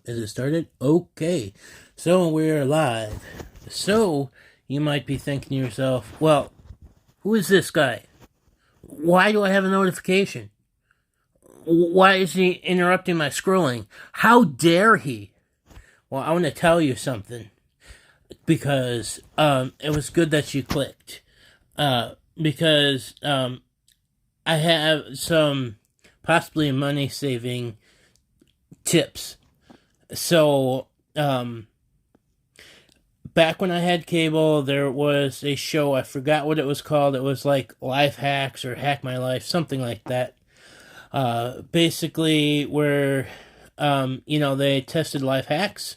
Is it started? Okay. So we're live. So you might be thinking to yourself, well, who is this guy? Why do I have a notification? Why is he interrupting my scrolling? How dare he? Well, I want to tell you something because it was good that you clicked. Because I have some possibly money saving tips. So, back when I had cable, there was a show, I forgot what it was called. It was like Life Hacks or Hack My Life, something like that. Basically, where, they tested life hacks,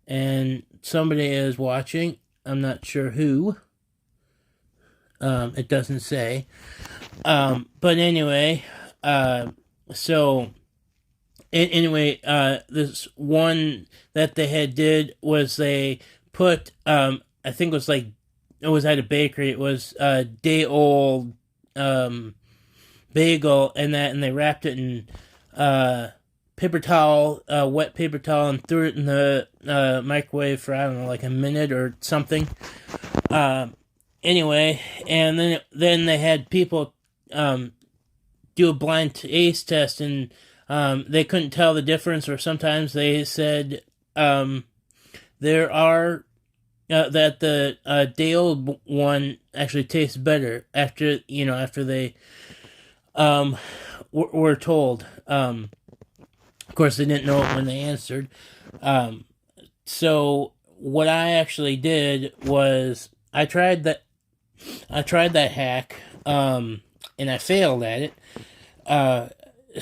and somebody is watching. I'm not sure who. It doesn't say. But anyway, so anyway, this one that they had did was they put, I think it was like, it was at a bakery. It was a day old bagel and they wrapped it in paper towel, wet paper towel, and threw it in the microwave for, I don't know, like a minute or something. Anyway, and then they had people do a blind taste test, and they couldn't tell the difference, or sometimes they said there are that the day old one actually tastes better after they were told. Of course, they didn't know it when they answered. So what I actually did was I tried that hack, and I failed at it.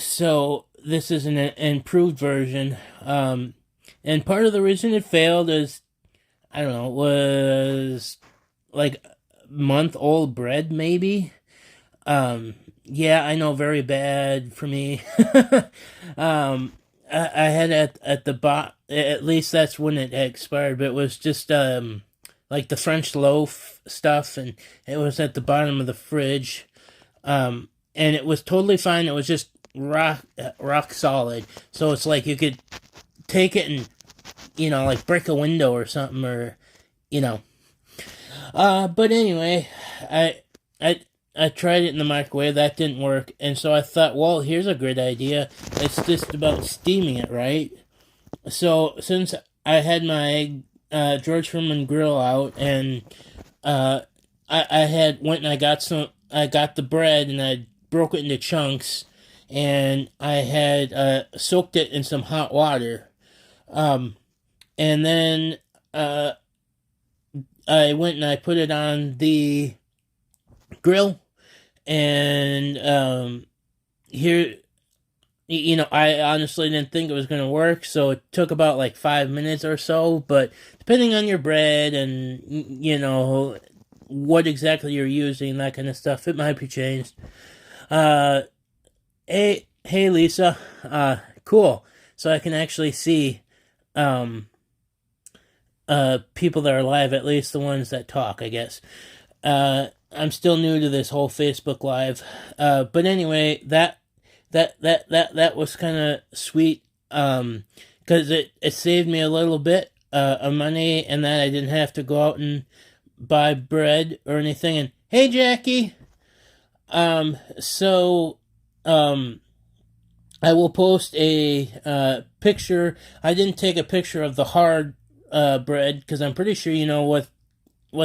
So this is an improved version. And part of the reason it failed is, I don't know, was like month-old bread, maybe. Yeah, I know, very bad for me. I had at the at least that's when it expired, but it was just like the French loaf stuff, and it was at the bottom of the fridge. And it was totally fine. It was just rock solid. So it's like you could take it and, like break a window or something, or, but anyway, I tried it in the microwave. That didn't work. And so I thought, well, here's a great idea. It's just about steaming it, right? So since I had my George Foreman grill out, and I had went and I got the bread, and I broke it into chunks, and I had soaked it in some hot water. And then I went and I put it on the grill, and here, I honestly didn't think it was going to work, so it took about like 5 minutes or so, but depending on your bread and, what exactly you're using, that kind of stuff, it might be changed. Hey, Lisa, cool, so I can actually see, people that are live, at least the ones that talk, I guess. I'm still new to this whole Facebook Live, but anyway, that was kind of sweet, because it saved me a little bit of money, and that I didn't have to go out and buy bread or anything. And hey, Jackie, so I will post a picture. I didn't take a picture of the hard bread because I'm pretty sure you know what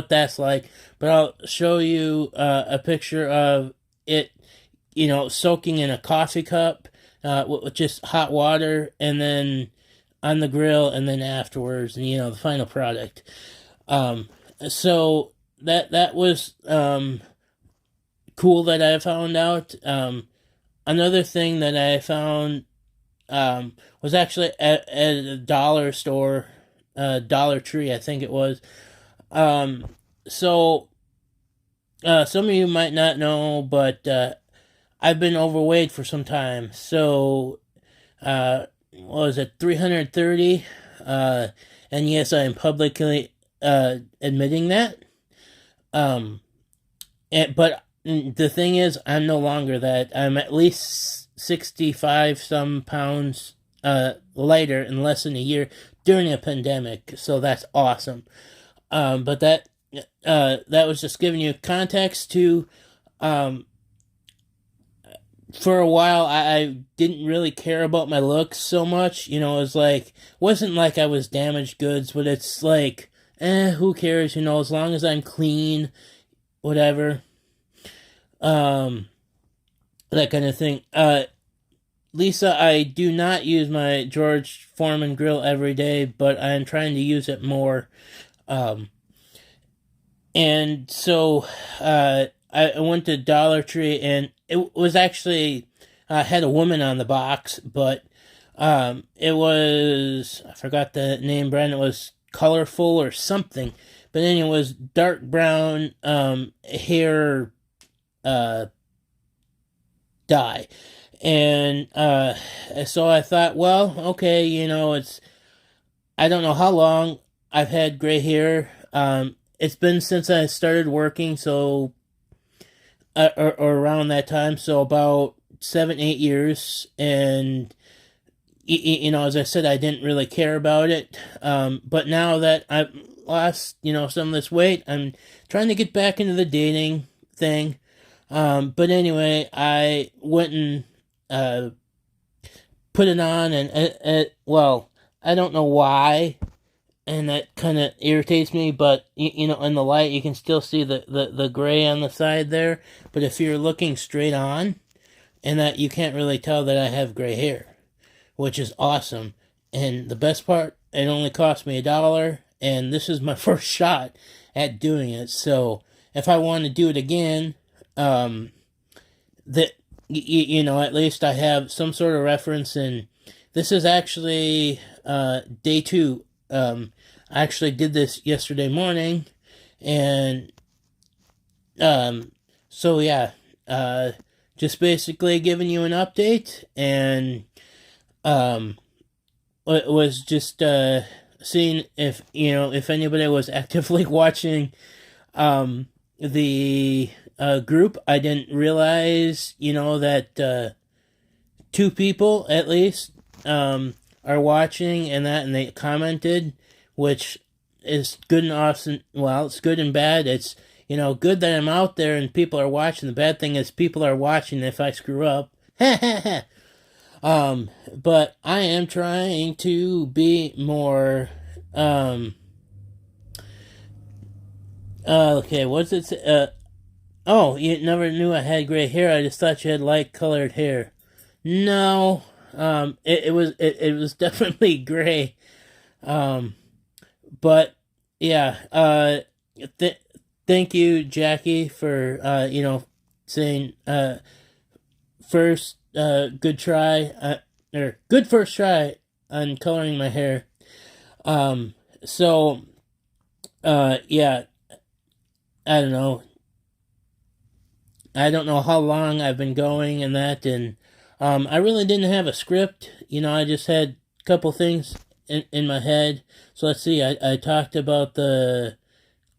that's like, but I'll show you a picture of it, soaking in a coffee cup with just hot water, and then on the grill, and then afterwards, and the final product. So that was cool that I found out. Another thing that I found was actually at a dollar store, Dollar Tree, I think it was. So some of you might not know, but I've been overweight for some time. So what was it, 330? And yes, I am publicly admitting that. But the thing is, I'm no longer that. I'm at least 65 some pounds lighter in less than a year during a pandemic. So that's awesome. But that was just giving you context to. For a while, I didn't really care about my looks so much. You know, it was like, wasn't like I was damaged goods, but it's like, who cares? You know, as long as I'm clean, whatever. Um, that kind of thing. Lisa, I do not use my George Foreman grill every day, but I'm trying to use it more. Um, and so, I went to Dollar Tree, and it was actually had a woman on the box, but it was, I forgot the name brand. It was Colorful or something, but then it was dark brown hair dye, and so I thought, well, okay, you know, it's, I don't know how long I've had gray hair. It's been since I started working, so or around that time, so about 7, 8 years, and you know, as I said, I didn't really care about it. But now that I've lost, you know, some of this weight, I'm trying to get back into the dating thing. But anyway, I went and put it on, and well, I don't know why, and that kind of irritates me, but you know, in the light you can still see the gray on the side there, but if you're looking straight on, and that, you can't really tell that I have gray hair, which is awesome. And the best part, it only cost me $1, and this is my first shot at doing it, so if I want to do it again, that you know, at least I have some sort of reference. And this is actually day 2. I actually did this yesterday morning, and so yeah, just basically giving you an update, and it was just seeing if, you know, if anybody was actively watching the group. I didn't realize, you know, that 2 people at least are watching, and they commented, which is good and awesome. Well, it's good and bad. It's, you know, good that I'm out there and people are watching. The bad thing is people are watching if I screw up. But I am trying to be more, okay, what's it, oh, you never knew I had gray hair. I just thought you had light colored hair. No, it was definitely gray. But yeah, thank you, Jackie, for you know, saying first good try, or good first try on coloring my hair. So yeah, I don't know. I don't know how long I've been going and that, and I really didn't have a script. You know, I just had a couple things in my head. So let's see. I talked about the.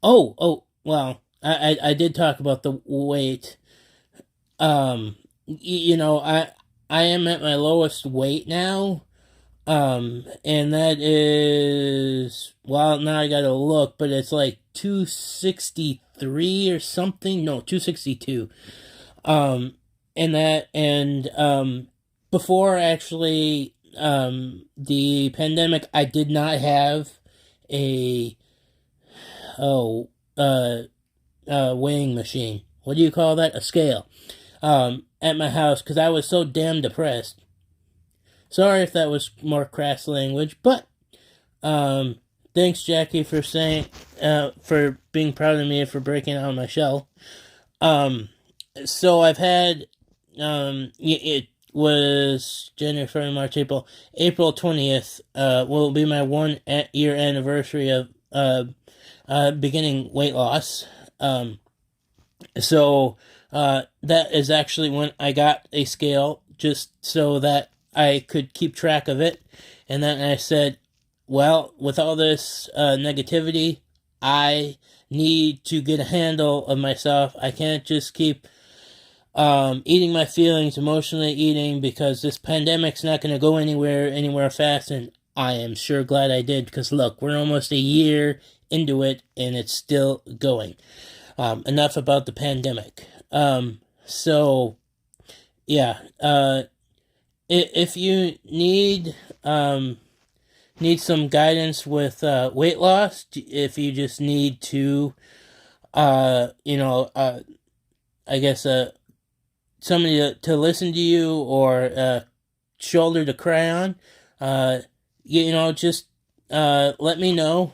Well, I did talk about the weight. You know, I am at my lowest weight now. And that is, well, now I gotta look, but it's like 263 or something. No, 262. And that, and before actually the pandemic, I did not have a weighing machine. What do you call that? A scale. At my house, because I was so damn depressed. Sorry if that was more crass language, but thanks, Jackie, for saying, for being proud of me for breaking out of my shell. So I've had, it was January, February, March, April 20th, will be my 1 year anniversary of beginning weight loss. So that is actually when I got a scale, just so that I could keep track of it. And then I said, well, with all this negativity, I need to get a handle of myself. I can't just keep eating my feelings, emotionally eating, because this pandemic's not going to go anywhere fast, and I am sure glad I did, because look, we're almost a year into it, and it's still going. Enough about the pandemic. So, yeah, if you need some guidance with weight loss, if you just need to, I guess somebody to listen to you, or a shoulder to cry on, just let me know.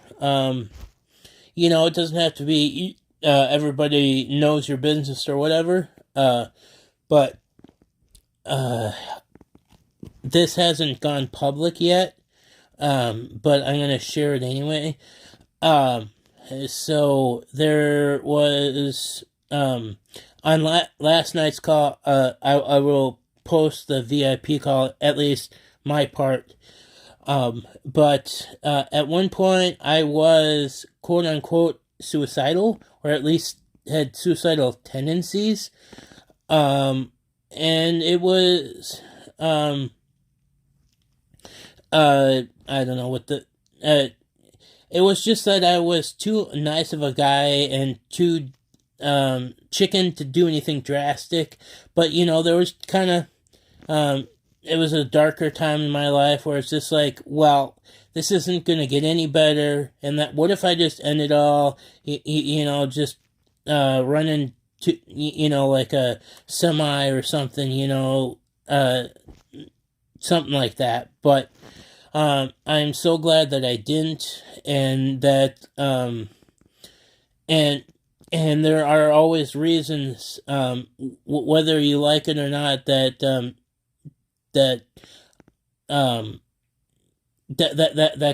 It doesn't have to be everybody knows your business or whatever, but this hasn't gone public yet, but I'm going to share it anyway. So there was, on last night's call, I will post the VIP call, at least my part. But at one point I was quote unquote suicidal, or at least had suicidal tendencies. And it was, I don't know what it was just that I was too nice of a guy and too chicken to do anything drastic. But there was kind of it was a darker time in my life where it's just like, well, this isn't gonna get any better, and that what if I just end it all, just running to like a semi or something, something like that. But I'm so glad that I didn't, and that and there are always reasons, whether you like it or not, that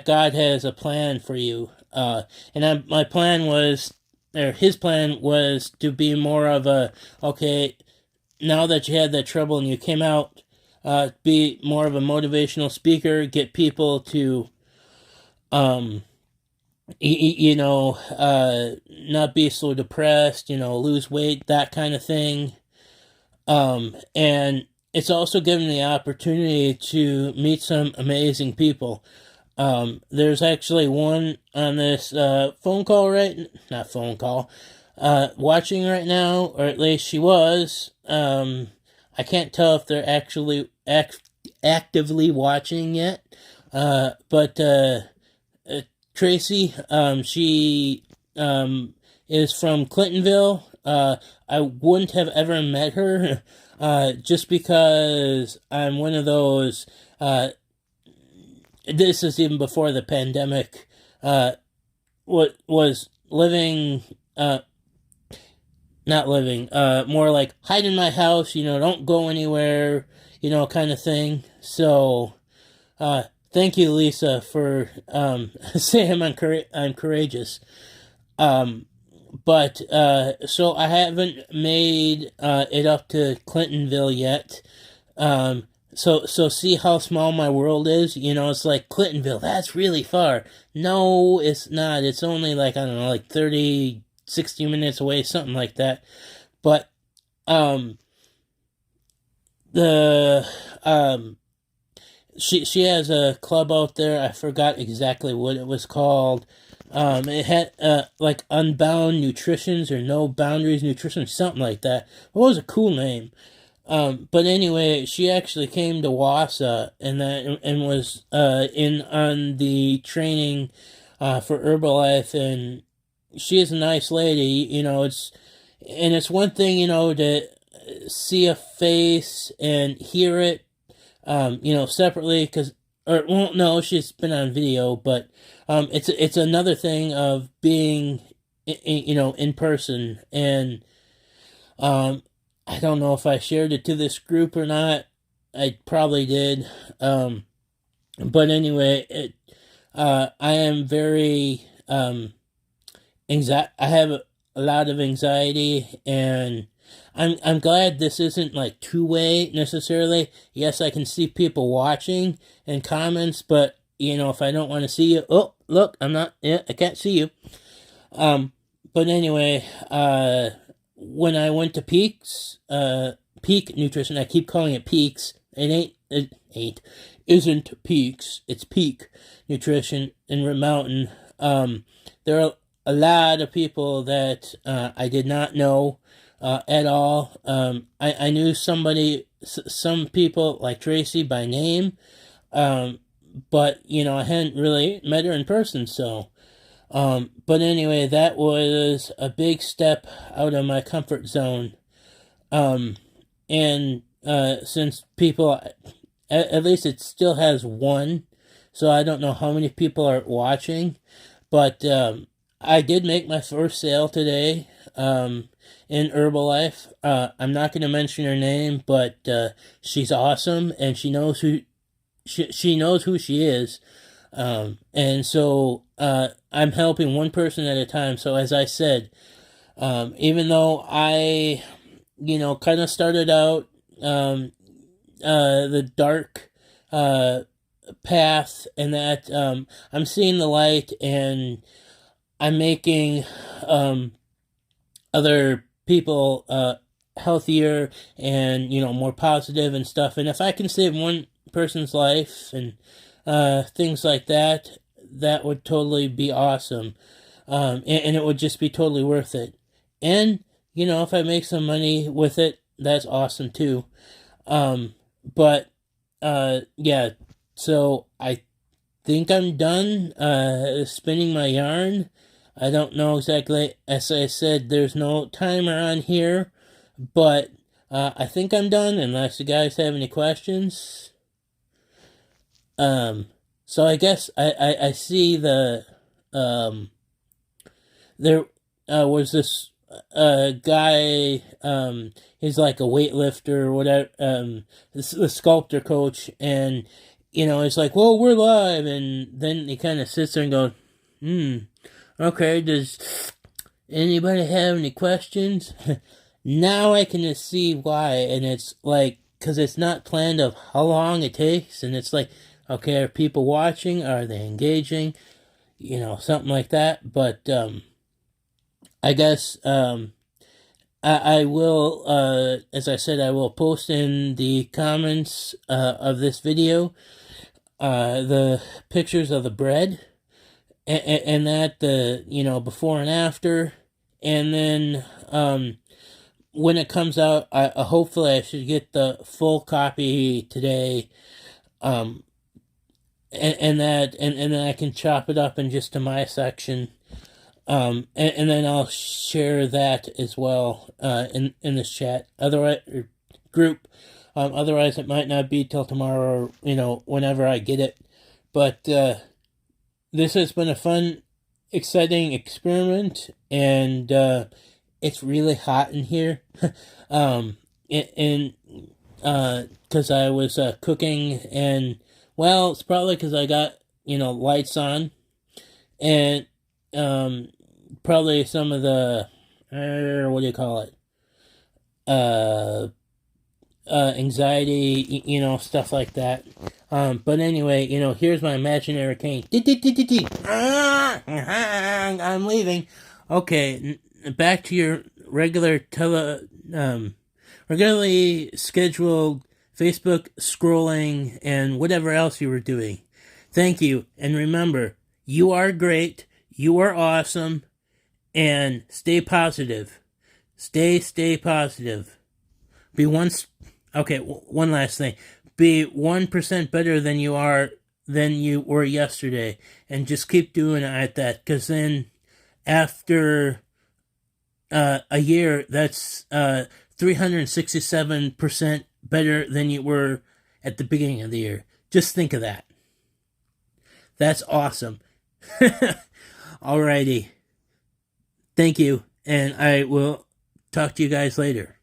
God has a plan for you. And my plan was, or his plan was, to be more of a, okay, now that you had that trouble and you came out, be more of a motivational speaker, get people to, not be so depressed, lose weight, that kind of thing. And it's also given the opportunity to meet some amazing people. There's actually one on this phone call, not phone call, watching right now, or at least she was. I can't tell if they're actually actively watching yet, but Tracy, she is from Clintonville. I wouldn't have ever met her, just because I'm one of those, this is even before the pandemic, what was living, not living, more like hide in my house, don't go anywhere, kind of thing. So, thank you, Lisa, for saying I'm courageous. But so I haven't made it up to Clintonville yet. So see how small my world is? It's like, Clintonville, that's really far. No, it's not. It's only like, I don't know, like 30, 60 minutes away, something like that. But she has a club out there. I forgot exactly what it was called. It had like Unbound Nutritions, or No Boundaries Nutrition, something like that. It was a cool name. But anyway, she actually came to Wausau and was in on the training for Herbalife, and she is a nice lady. It's one thing, to see a face and hear it, separately, no, she's been on video, but it's another thing of being, in person. And I don't know if I shared it to this group or not. I probably did. But anyway, I am very I have a lot of anxiety, and I'm glad this isn't like two-way necessarily. Yes, I can see people watching and comments, but if I don't want to see you, oh look, I can't see you. But anyway, when I went to Peak Nutrition, I keep calling it Peaks. Isn't Peaks. It's Peak Nutrition in Red Mountain. There are a lot of people that I did not know at all. I knew some people like Tracy by name, but I hadn't really met her in person. So, but anyway, that was a big step out of my comfort zone. And since people, at least it still has one, so I don't know how many people are watching, but I did make my first sale today in Herbalife. I'm not going to mention her name, but she's awesome, and she knows who she is. And so I'm helping one person at a time. So as I said, even though I kind of started out the dark path, and that I'm seeing the light, and I'm making other people healthier and more positive and stuff. And if I can save one person's life and things like that, that would totally be awesome. And it would just be totally worth it. And if I make some money with it, that's awesome too. But yeah, so I think I'm done spinning my yarn. I don't know exactly. As I said, there's no timer on here, but I think I'm done unless you guys have any questions. So I guess I see the there was this guy, he's like a weightlifter or whatever, the sculptor coach, and it's like, well, we're live, and then he kind of sits there and goes, okay, does anybody have any questions? Now I can see why, and it's like, because it's not planned of how long it takes, and it's like, okay, are people watching? Are they engaging? Something like that. But I guess I will, as I said, I will post in the comments of this video the pictures of the bread, and that the before and after, and then when it comes out, hopefully I should get the full copy today. And then I can chop it up in just to my section, and then I'll share that as well in this chat. Otherwise, group. Otherwise, it might not be till tomorrow, or whenever I get it. But this has been a fun, exciting experiment, and it's really hot in here, and because I was cooking and. Well, it's probably because I got, lights on, and probably some of the, what do you call it, anxiety, stuff like that. But anyway, here's my imaginary cane. I'm leaving. Okay, back to your regularly scheduled Facebook scrolling, and whatever else you were doing. Thank you, and remember, you are great, you are awesome, and stay positive. Stay positive. One last thing. Be 1% better than you were yesterday, and just keep doing it at that, because then after a year, that's 367% better than you were at the beginning of the year. Just think of that. That's awesome. Alrighty. Thank you, and I will talk to you guys later.